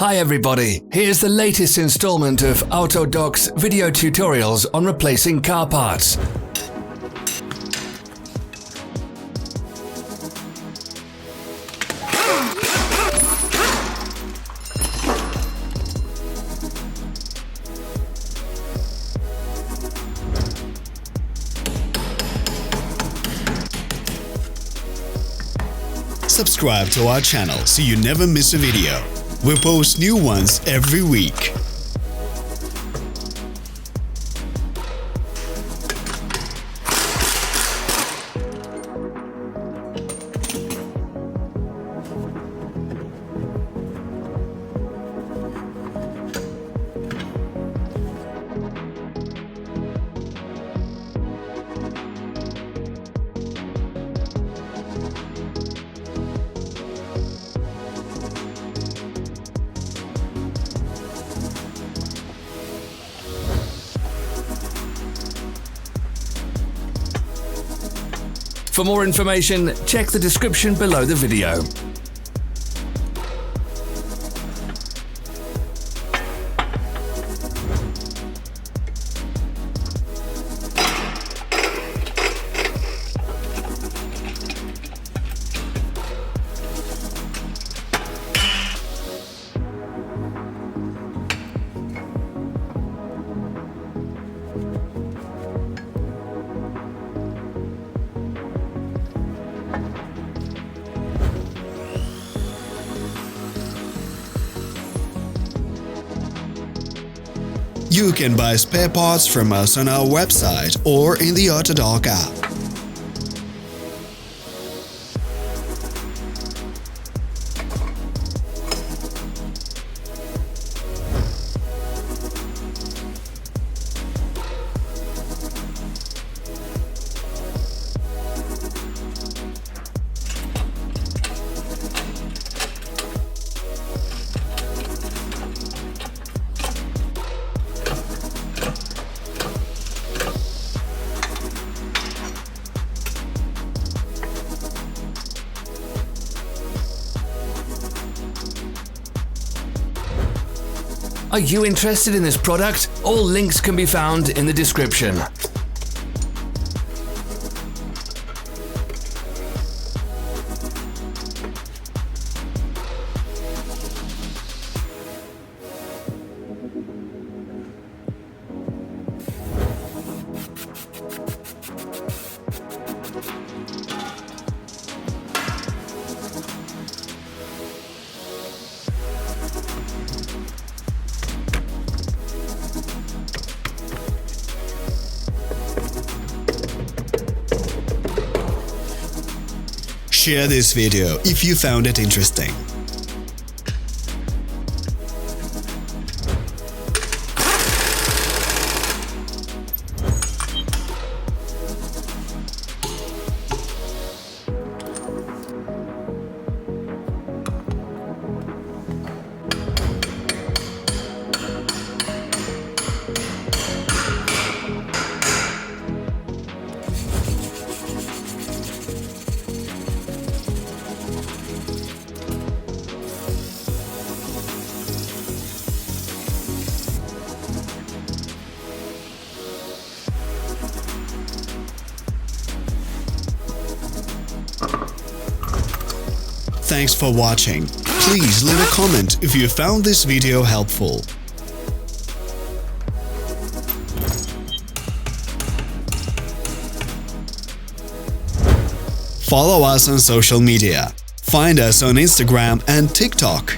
Hi everybody, here's the latest installment of Autodoc's video tutorials on replacing car parts. Subscribe to our channel so you never miss a video. We post new ones every week. For more information, check the description below the video. You can buy spare parts from us on our website or in the Autodoc app. Are you interested in this product? All links can be found in the description. Share this video if you found it interesting. Thanks for watching. Please leave a comment if you found this video helpful. Follow us on social media. Find us on Instagram and TikTok.